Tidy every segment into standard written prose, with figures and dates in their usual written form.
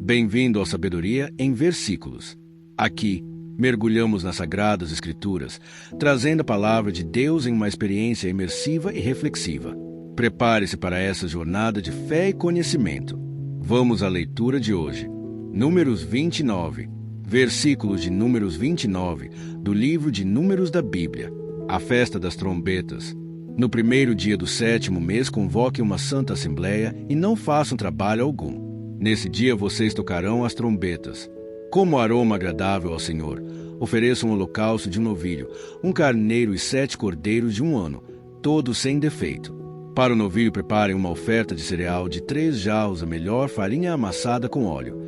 Bem-vindo ao Sabedoria em Versículos. Aqui, mergulhamos nas Sagradas Escrituras, trazendo a palavra de Deus em uma experiência imersiva e reflexiva. Prepare-se para essa jornada de fé e conhecimento. Vamos à leitura de hoje. Números 29, versículos de Números 29, do livro de Números da Bíblia. A festa das trombetas. No primeiro dia do 7º mês, convoque uma santa assembleia e não façam trabalho algum. Nesse dia vocês tocarão as trombetas. Como aroma agradável ao Senhor, ofereçam um holocausto de um novilho, um carneiro e 7 cordeiros de 1 ano, todos sem defeito. Para o novilho preparem uma oferta de cereal de 3 jarros, a melhor farinha amassada com óleo.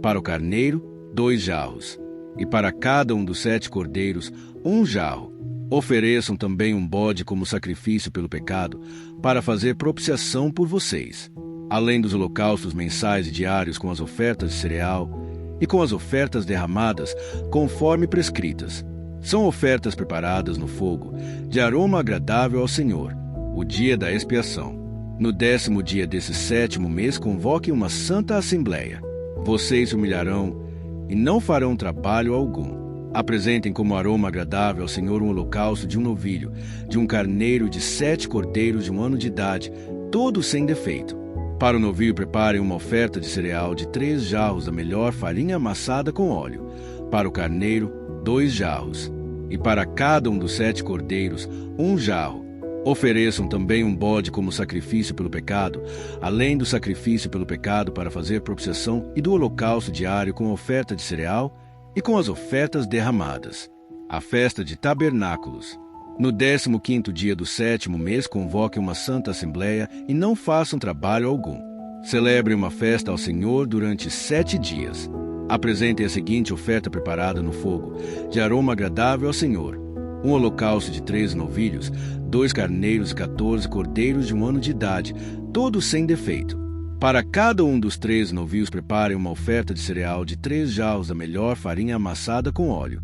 Para o carneiro, 2 jarros. E para cada um dos 7 cordeiros, 1 jarro. Ofereçam também um bode como sacrifício pelo pecado, para fazer propiciação por vocês. Além dos holocaustos mensais e diários com as ofertas de cereal e com as ofertas derramadas, conforme prescritas. São ofertas preparadas no fogo, de aroma agradável ao Senhor, o dia da expiação. No 10º dia desse 7º mês, convoquem uma santa assembleia. Vocês se humilharão e não farão trabalho algum. Apresentem como aroma agradável ao Senhor um holocausto de um novilho, de um carneiro de 7 cordeiros de 1 ano de idade, todos sem defeito. Para o novilho preparem uma oferta de cereal de 3 jarros da melhor farinha amassada com óleo. Para o carneiro, 2 jarros. E para cada um dos 7 cordeiros, 1 jarro. Ofereçam também um bode como sacrifício pelo pecado, além do sacrifício pelo pecado para fazer propiciação e do holocausto diário com a oferta de cereal e com as ofertas derramadas. A festa de tabernáculos. No 15º dia do 7º mês, convoquem uma santa assembleia e não façam trabalho algum. Celebrem uma festa ao Senhor durante 7 dias. Apresentem a seguinte oferta preparada no fogo, de aroma agradável ao Senhor. Um holocausto de 3 novilhos, 2 carneiros e 14 cordeiros de 1 ano de idade, todos sem defeito. Para cada um dos 3 novilhos preparem uma oferta de cereal de 3 jarros da melhor farinha amassada com óleo.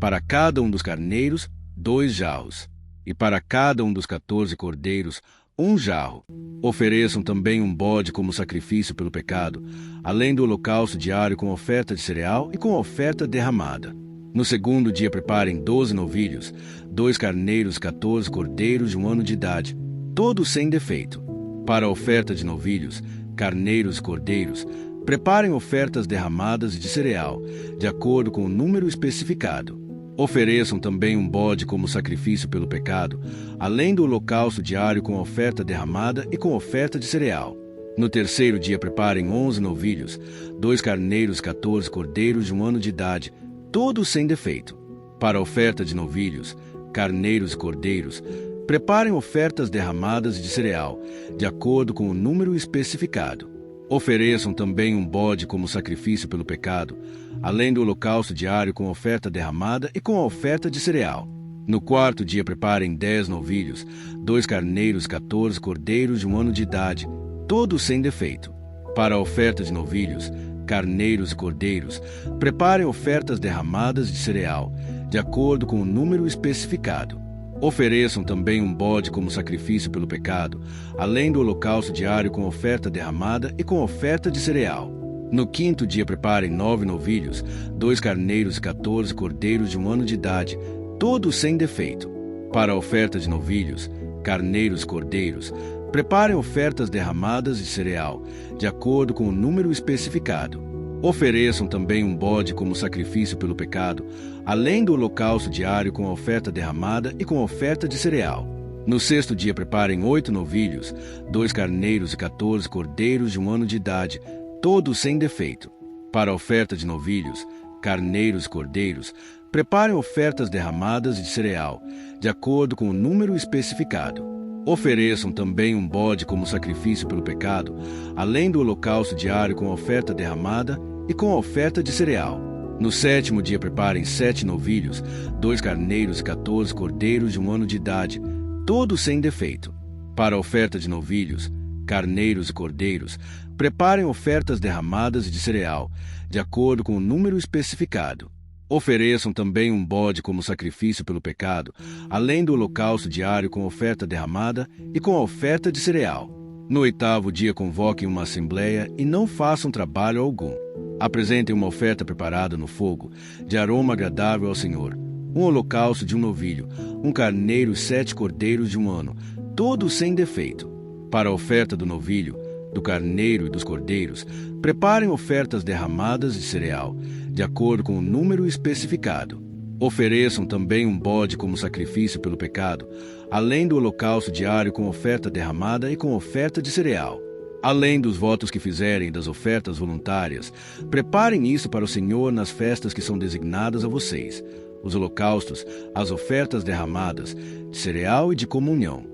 Para cada um dos carneiros, 2 jarros, e para cada um dos 14 cordeiros, 1 jarro. Ofereçam também um bode como sacrifício pelo pecado, além do holocausto diário com oferta de cereal e com oferta derramada. No 2º dia preparem 12 novilhos, 2 carneiros e 14 cordeiros de 1 ano de idade, todos sem defeito. Para a oferta de novilhos, carneiros e cordeiros, preparem ofertas derramadas de cereal, de acordo com o número especificado. Ofereçam também um bode como sacrifício pelo pecado, além do holocausto diário com oferta derramada e com oferta de cereal. No 3º dia preparem 11 novilhos, 2 carneiros e 14 cordeiros de 1 ano de idade, todos sem defeito. Para a oferta de novilhos, carneiros e cordeiros, preparem ofertas derramadas de cereal, de acordo com o número especificado. Ofereçam também um bode como sacrifício pelo pecado, além do holocausto diário com oferta derramada e com a oferta de cereal. No 4º dia preparem 10 novilhos, 2 carneiros e 14 cordeiros de 1 ano de idade, todos sem defeito. Para a oferta de novilhos, carneiros e cordeiros, preparem ofertas derramadas de cereal, de acordo com o número especificado. Ofereçam também um bode como sacrifício pelo pecado, além do holocausto diário com oferta derramada e com oferta de cereal. No 5º dia preparem 9 novilhos, 2 carneiros e 14 cordeiros de 1 ano de idade, todos sem defeito. Para a oferta de novilhos, carneiros e cordeiros, preparem ofertas derramadas de cereal, de acordo com o número especificado. Ofereçam também um bode como sacrifício pelo pecado, além do holocausto diário com a oferta derramada e com a oferta de cereal. No 6º dia preparem 8 novilhos, 2 carneiros e 14 cordeiros de 1 ano de idade, todos sem defeito. Para a oferta de novilhos, carneiros e cordeiros, preparem ofertas derramadas de cereal, de acordo com o número especificado. Ofereçam também um bode como sacrifício pelo pecado, além do holocausto diário com a oferta derramada e com a oferta de cereal. No 7º dia preparem 7 novilhos, 2 carneiros e 14 cordeiros de 1 ano de idade, todos sem defeito. Para a oferta de novilhos, carneiros e cordeiros, preparem ofertas derramadas de cereal, de acordo com o número especificado. Ofereçam também um bode como sacrifício pelo pecado, além do holocausto diário com oferta derramada e com a oferta de cereal. No 8º dia convoquem uma assembleia e não façam trabalho algum. Apresentem uma oferta preparada no fogo, de aroma agradável ao Senhor, um holocausto de um novilho, um carneiro e 7 cordeiros de um ano, todos sem defeito. Para a oferta do novilho, do carneiro e dos cordeiros, preparem ofertas derramadas de cereal, de acordo com o número especificado. Ofereçam também um bode como sacrifício pelo pecado, além do holocausto diário com oferta derramada e com oferta de cereal. Além dos votos que fizerem das ofertas voluntárias, preparem isso para o Senhor nas festas que são designadas a vocês, os holocaustos, as ofertas derramadas, de cereal e de comunhão.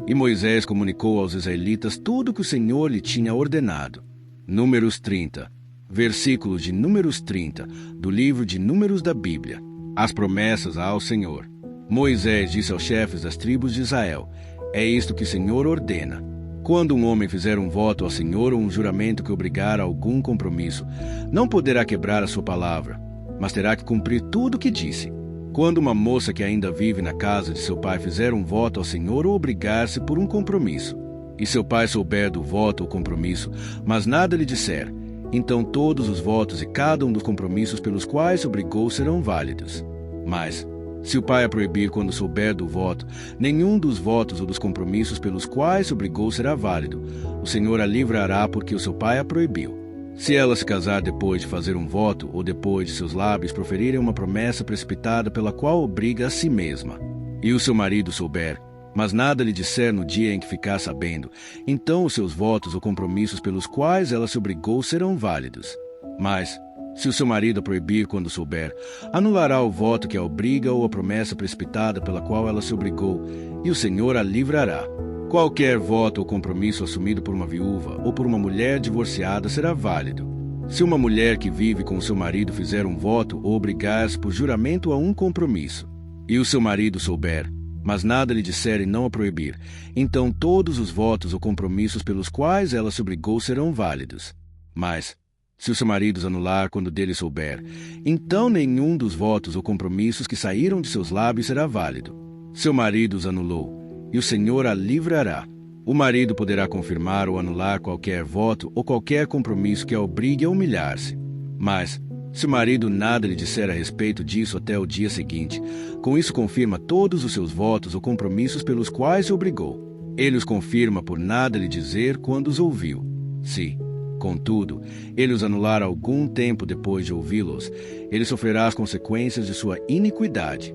E Moisés comunicou aos israelitas tudo o que o Senhor lhe tinha ordenado. Números 30, versículos de Números 30, do livro de Números da Bíblia. As promessas ao Senhor. Moisés disse aos chefes das tribos de Israel: é isto que o Senhor ordena. Quando um homem fizer um voto ao Senhor ou um juramento que obrigar a algum compromisso, não poderá quebrar a sua palavra, mas terá que cumprir tudo o que disse. Quando uma moça que ainda vive na casa de seu pai fizer um voto ao Senhor ou obrigar-se por um compromisso, e seu pai souber do voto ou compromisso, mas nada lhe disser, então todos os votos e cada um dos compromissos pelos quais se obrigou serão válidos. Mas, se o pai a proibir quando souber do voto, nenhum dos votos ou dos compromissos pelos quais se obrigou será válido. O Senhor a livrará porque o seu pai a proibiu. Se ela se casar depois de fazer um voto ou depois de seus lábios proferirem uma promessa precipitada pela qual obriga a si mesma, e o seu marido souber, mas nada lhe disser no dia em que ficar sabendo, então os seus votos ou compromissos pelos quais ela se obrigou serão válidos. Mas, se o seu marido a proibir quando souber, anulará o voto que a obriga ou a promessa precipitada pela qual ela se obrigou, e o Senhor a livrará. Qualquer voto ou compromisso assumido por uma viúva ou por uma mulher divorciada será válido. Se uma mulher que vive com seu marido fizer um voto ou obrigar-se por juramento a um compromisso, e o seu marido souber, mas nada lhe disser e não a proibir, então todos os votos ou compromissos pelos quais ela se obrigou serão válidos. Mas, se o seu marido os anular quando dele souber, então nenhum dos votos ou compromissos que saíram de seus lábios será válido. Seu marido os anulou, e o Senhor a livrará. O marido poderá confirmar ou anular qualquer voto ou qualquer compromisso que a obrigue a humilhar-se. Mas, se o marido nada lhe disser a respeito disso até o dia seguinte, com isso confirma todos os seus votos ou compromissos pelos quais se obrigou. Ele os confirma por nada lhe dizer quando os ouviu. Se, contudo, ele os anular algum tempo depois de ouvi-los, ele sofrerá as consequências de sua iniquidade.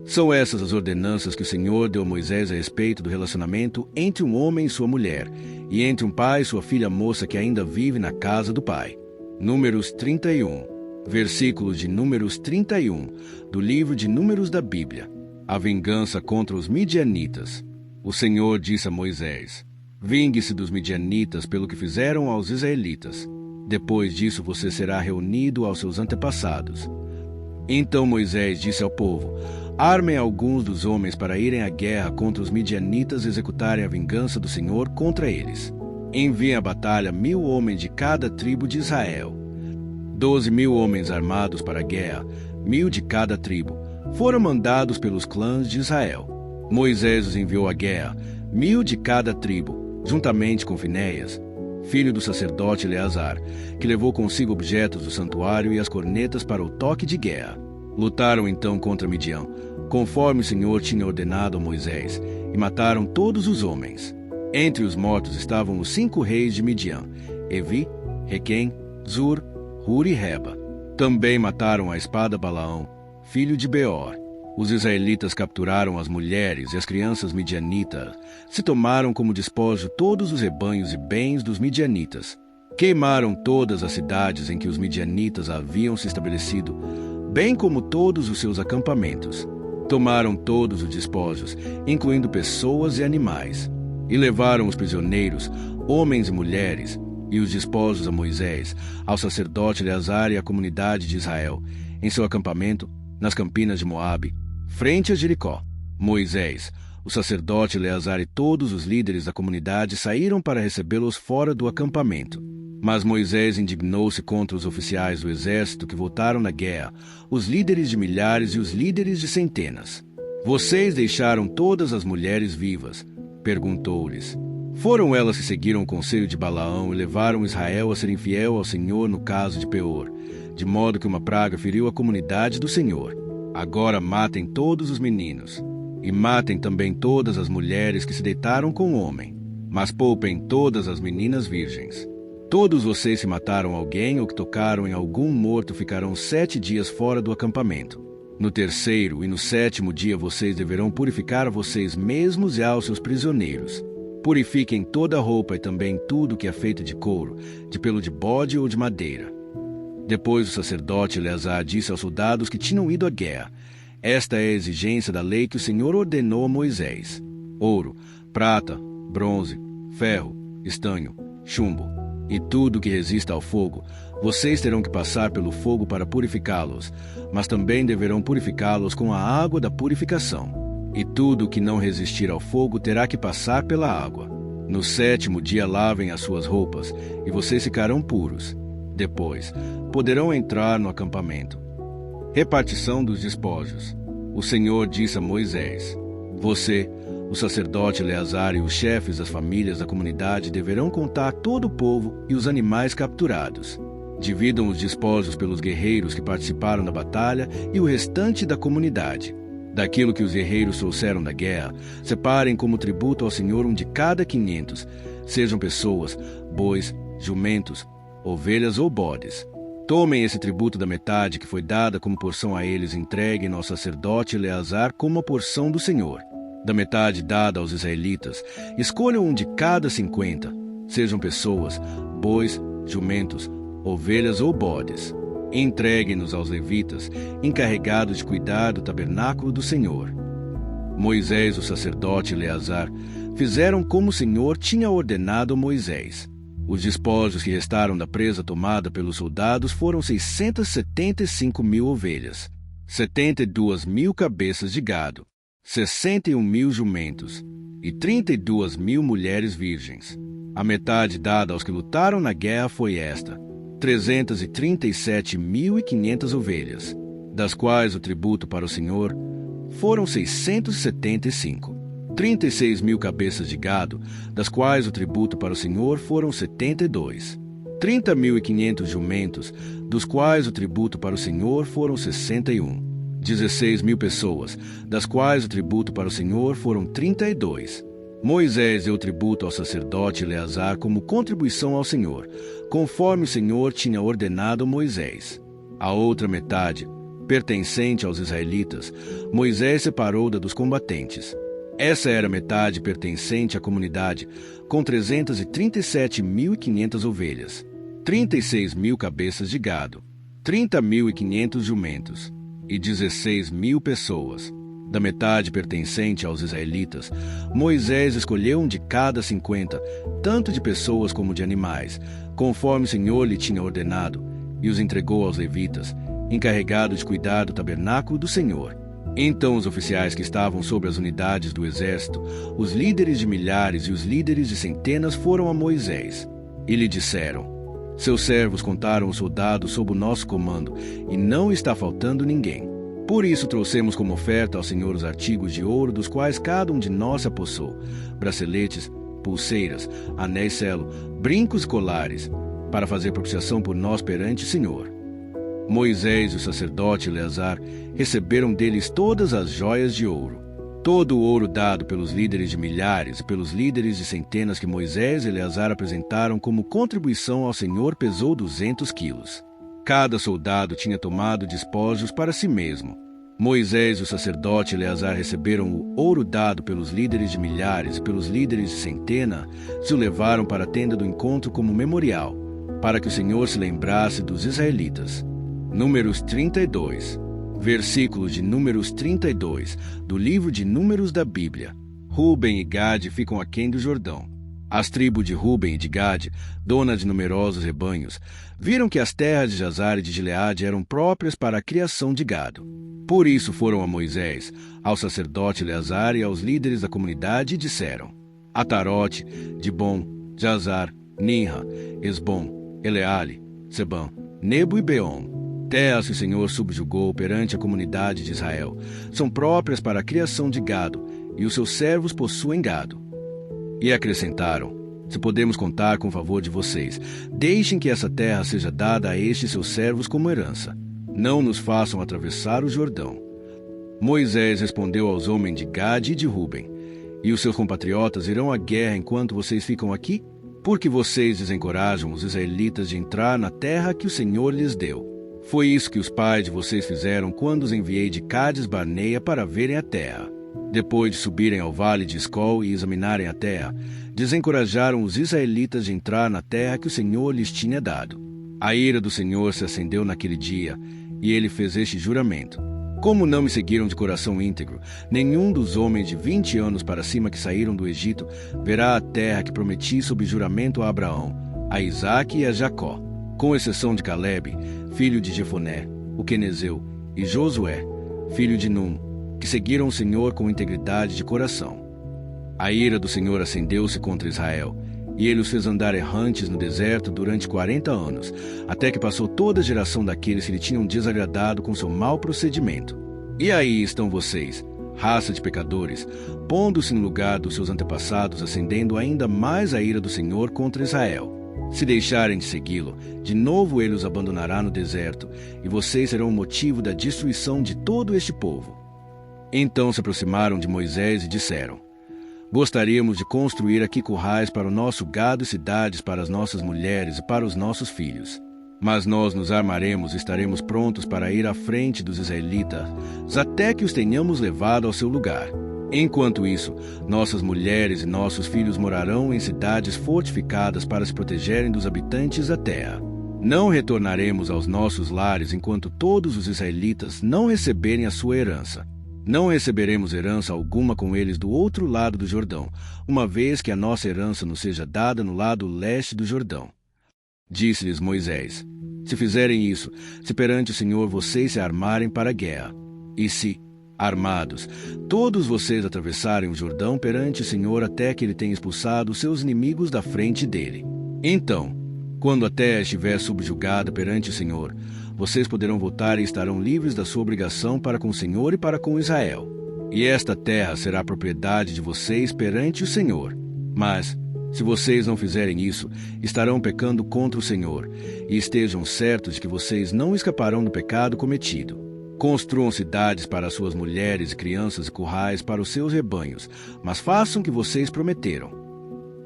São essas as ordenanças que o Senhor deu a Moisés a respeito do relacionamento entre um homem e sua mulher, e entre um pai e sua filha moça que ainda vive na casa do pai. Números 31, versículos de Números 31, do livro de Números da Bíblia. A vingança contra os midianitas. O Senhor disse a Moisés: vingue-se dos midianitas pelo que fizeram aos israelitas. Depois disso você será reunido aos seus antepassados. Então Moisés disse ao povo: armem alguns dos homens para irem à guerra contra os midianitas e executarem a vingança do Senhor contra eles. Enviem à batalha 1000 homens de cada tribo de Israel. 12.000 homens armados para a guerra, 1000 de cada tribo, foram mandados pelos clãs de Israel. Moisés os enviou à guerra, 1000 de cada tribo, juntamente com Finéias, filho do sacerdote Eleazar, que levou consigo objetos do santuário e as cornetas para o toque de guerra. Lutaram então contra Midian, conforme o Senhor tinha ordenado a Moisés, e mataram todos os homens. Entre os mortos estavam os 5 reis de Midian, Evi, Requem, Zur, Hur e Reba. Também mataram à espada Balaão, filho de Beor. Os israelitas capturaram as mulheres e as crianças midianitas, se tomaram como despojo todos os rebanhos e bens dos midianitas. Queimaram todas as cidades em que os midianitas haviam se estabelecido, bem como todos os seus acampamentos. Tomaram todos os despojos, incluindo pessoas e animais, e levaram os prisioneiros, homens e mulheres, e os despojos a Moisés, ao sacerdote Eleazar e à comunidade de Israel, em seu acampamento, nas campinas de Moabe, frente a Jericó. Moisés, o sacerdote Eleazar e todos os líderes da comunidade saíram para recebê-los fora do acampamento. Mas Moisés indignou-se contra os oficiais do exército que voltaram na guerra, os líderes de milhares e os líderes de centenas. Vocês deixaram todas as mulheres vivas? Perguntou-lhes. Foram elas que seguiram o conselho de Balaão e levaram Israel a ser infiel ao Senhor no caso de Peor, de modo que uma praga feriu a comunidade do Senhor. Agora matem todos os meninos, e matem também todas as mulheres que se deitaram com o homem, mas poupem todas as meninas virgens. Todos vocês se mataram alguém ou que tocaram em algum morto ficarão 7 dias fora do acampamento. No 3º e no 7º dia vocês deverão purificar a vocês mesmos e aos seus prisioneiros. Purifiquem toda a roupa e também tudo que é feito de couro, de pelo de bode ou de madeira. Depois o sacerdote Eleazar disse aos soldados que tinham ido à guerra: esta é a exigência da lei que o Senhor ordenou a Moisés: ouro, prata, bronze, ferro, estanho, chumbo e tudo que resista ao fogo. Vocês terão que passar pelo fogo para purificá-los, mas também deverão purificá-los com a água da purificação. E tudo que não resistir ao fogo terá que passar pela água. No 7º dia lavem as suas roupas, e vocês ficarão puros. Depois, poderão entrar no acampamento. Repartição dos despojos. O Senhor disse a Moisés: você, o sacerdote Eleazar e os chefes das famílias da comunidade deverão contar todo o povo e os animais capturados. Dividam os despojos pelos guerreiros que participaram da batalha e o restante da comunidade. Daquilo que os guerreiros trouxeram da guerra, separem como tributo ao Senhor de cada 500, sejam pessoas, bois, jumentos, ovelhas ou bodes. Tomem esse tributo da metade que foi dada como porção a eles e entreguem ao sacerdote Eleazar como a porção do Senhor. Da metade dada aos israelitas, escolham de cada 50, sejam pessoas, bois, jumentos, ovelhas ou bodes. Entreguem-nos aos levitas, encarregados de cuidar do tabernáculo do Senhor. Moisés, o sacerdote e Eleazar fizeram como o Senhor tinha ordenado a Moisés. Os despojos que restaram da presa tomada pelos soldados foram 675.000 ovelhas, 72.000 cabeças de gado, 61.000 jumentos e 32.000 mulheres virgens. A metade dada aos que lutaram na guerra foi esta: 337.500 ovelhas, das quais o tributo para o Senhor foram 675. 36.000 cabeças de gado, das quais o tributo para o Senhor foram 72. 30.500 jumentos, dos quais o tributo para o Senhor foram 61. 16.000 pessoas, das quais o tributo para o Senhor foram 32. Moisés deu tributo ao sacerdote Eleazar como contribuição ao Senhor, conforme o Senhor tinha ordenado a Moisés. A outra metade, pertencente aos israelitas, Moisés separou da dos combatentes. Essa era a metade pertencente à comunidade, com 337.500 ovelhas, 36.000 cabeças de gado, 30.500 jumentos e 16.000 pessoas. Da metade pertencente aos israelitas, Moisés escolheu de cada 50, tanto de pessoas como de animais, conforme o Senhor lhe tinha ordenado, e os entregou aos levitas, encarregados de cuidar do tabernáculo do Senhor. Então os oficiais que estavam sobre as unidades do exército, os líderes de milhares e os líderes de centenas foram a Moisés e lhe disseram: seus servos contaram os soldados sob o nosso comando, e não está faltando ninguém. Por isso trouxemos como oferta ao Senhor os artigos de ouro dos quais cada um de nós se apossou: braceletes, pulseiras, anéis selo, brincos e colares, para fazer propiciação por nós perante o Senhor. Moisés e o sacerdote Eleazar receberam deles todas as joias de ouro. Todo o ouro dado pelos líderes de milhares e pelos líderes de centenas que Moisés e Eleazar apresentaram como contribuição ao Senhor pesou 200 quilos. Cada soldado tinha tomado despojos para si mesmo. Moisés e o sacerdote Eleazar receberam o ouro dado pelos líderes de milhares e pelos líderes de centena, e o levaram para a tenda do encontro como memorial, para que o Senhor se lembrasse dos israelitas. Números 32. Versículos de Números 32, do livro de Números da Bíblia. Ruben e Gade ficam aquém do Jordão. As tribos de Ruben e de Gade, donas de numerosos rebanhos, viram que as terras de Jazar e de Gileade eram próprias para a criação de gado. Por isso foram a Moisés, ao sacerdote Eleazar e aos líderes da comunidade e disseram: Atarote, Dibom, Jazar, Ninra, Esbom, Eleale, Sebam, Nebo e Beom, terras que o Senhor subjugou perante a comunidade de Israel, são próprias para a criação de gado, e os seus servos possuem gado. E acrescentaram: se podemos contar com o favor de vocês, deixem que essa terra seja dada a estes seus servos como herança. Não nos façam atravessar o Jordão. Moisés respondeu aos homens de Gade e de Ruben: e os seus compatriotas irão à guerra enquanto vocês ficam aqui? Porque vocês desencorajam os israelitas de entrar na terra que o Senhor lhes deu. Foi isso que os pais de vocês fizeram quando os enviei de Cádiz Barneia para verem a terra. Depois de subirem ao vale de Escol e examinarem a terra, desencorajaram os israelitas de entrar na terra que o Senhor lhes tinha dado. A ira do Senhor se acendeu naquele dia, e ele fez este juramento: como não me seguiram de coração íntegro, nenhum dos homens de 20 anos para cima que saíram do Egito verá a terra que prometi sob juramento a Abraão, a Isaque e a Jacó, com exceção de Calebe, filho de Jefoné, o quenezeu, e Josué, filho de Num, que seguiram o Senhor com integridade de coração. A ira do Senhor acendeu-se contra Israel, e ele os fez andar errantes no deserto durante 40 anos, até que passou toda a geração daqueles que lhe tinham desagradado com seu mau procedimento. E aí estão vocês, raça de pecadores, pondo-se no lugar dos seus antepassados, acendendo ainda mais a ira do Senhor contra Israel. Se deixarem de segui-lo, de novo ele os abandonará no deserto, e vocês serão o motivo da destruição de todo este povo. Então se aproximaram de Moisés e disseram: gostaríamos de construir aqui currais para o nosso gado e cidades para as nossas mulheres e para os nossos filhos. Mas nós nos armaremos e estaremos prontos para ir à frente dos israelitas, até que os tenhamos levado ao seu lugar. Enquanto isso, nossas mulheres e nossos filhos morarão em cidades fortificadas para se protegerem dos habitantes da terra. Não retornaremos aos nossos lares enquanto todos os israelitas não receberem a sua herança. Não receberemos herança alguma com eles do outro lado do Jordão, uma vez que a nossa herança nos seja dada no lado leste do Jordão. Disse-lhes Moisés: se fizerem isso, se perante o Senhor vocês se armarem para a guerra, e se, armados, todos vocês atravessarem o Jordão perante o Senhor até que ele tenha expulsado os seus inimigos da frente dele. Então, quando a terra estiver subjugada perante o Senhor, vocês poderão voltar e estarão livres da sua obrigação para com o Senhor e para com Israel. E esta terra será propriedade de vocês perante o Senhor. Mas, se vocês não fizerem isso, estarão pecando contra o Senhor, e estejam certos de que vocês não escaparão do pecado cometido. Construam cidades para suas mulheres e crianças e currais para os seus rebanhos, mas façam o que vocês prometeram.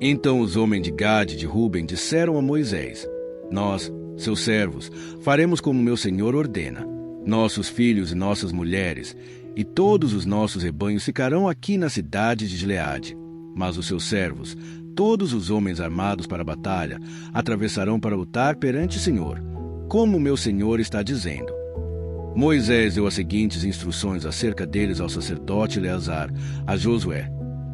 Então os homens de Gade e de Ruben disseram a Moisés: nós, seus servos, faremos como meu senhor ordena. Nossos filhos e nossas mulheres, e todos os nossos rebanhos ficarão aqui na cidade de Gileade. Mas os seus servos, todos os homens armados para a batalha, atravessarão para lutar perante o Senhor, como meu senhor está dizendo. Moisés deu as seguintes instruções acerca deles ao sacerdote Eleazar, a Josué,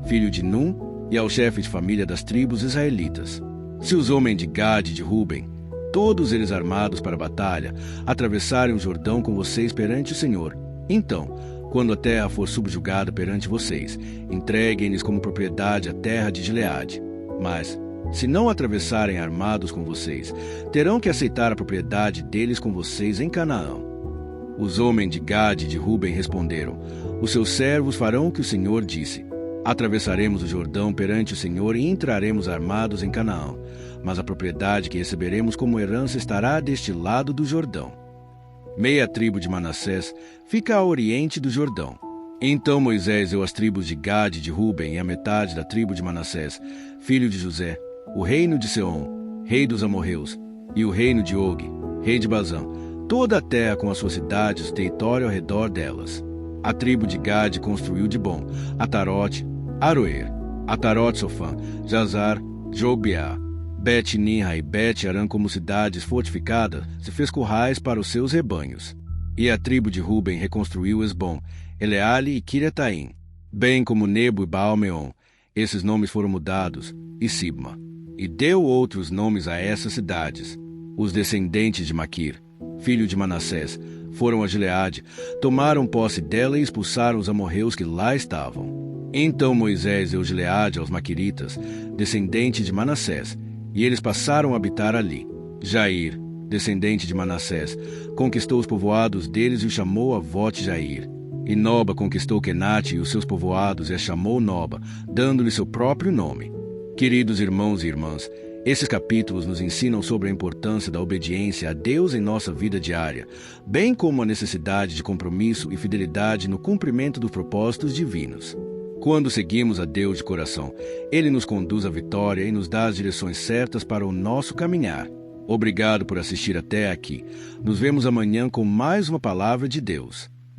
filho de Num, e ao chefe de família das tribos israelitas: se os homens de Gade e de Ruben, todos eles armados para a batalha, atravessarem o Jordão com vocês perante o Senhor, então, quando a terra for subjugada perante vocês, entreguem-lhes como propriedade a terra de Gileade. Mas, se não atravessarem armados com vocês, terão que aceitar a propriedade deles com vocês em Canaã. Os homens de Gade e de Ruben responderam: os seus servos farão o que o Senhor disse. Atravessaremos o Jordão perante o Senhor e entraremos armados em Canaã, mas a propriedade que receberemos como herança estará deste lado do Jordão. Meia tribo de Manassés fica a oriente do Jordão. Então Moisés deu às tribos de Gade e de Ruben e a metade da tribo de Manassés, filho de José, o reino de Seom, rei dos amorreus, e o reino de Og, rei de Bazã, toda a terra com as suas cidades e o território ao redor delas. A tribo de Gade construiu Dibom, Atarote, Aroer, Atarote Sofã, Jazar, Jogbeá, Bet-Ninra e Bet-Arã como cidades fortificadas, se fez currais para os seus rebanhos. E a tribo de Ruben reconstruiu Esbom, Eleale e Kiriataim, bem como Nebo e Baal-Meon. Esses nomes foram mudados, e Sibma. E deu outros nomes a essas cidades. Os descendentes de Maquir, filho de Manassés, foram a Gileade, tomaram posse dela e expulsaram os amorreus que lá estavam. Então Moisés deu Gileade aos Maquiritas, descendentes de Manassés, e eles passaram a habitar ali. Jair, descendente de Manassés, conquistou os povoados deles e o chamou Avote-Jair. E Noba conquistou Quenate e os seus povoados e a chamou Noba, dando-lhe seu próprio nome. Queridos irmãos e irmãs, esses capítulos nos ensinam sobre a importância da obediência a Deus em nossa vida diária, bem como a necessidade de compromisso e fidelidade no cumprimento dos propósitos divinos. Quando seguimos a Deus de coração, Ele nos conduz à vitória e nos dá as direções certas para o nosso caminhar. Obrigado por assistir até aqui. Nos vemos amanhã com mais uma palavra de Deus.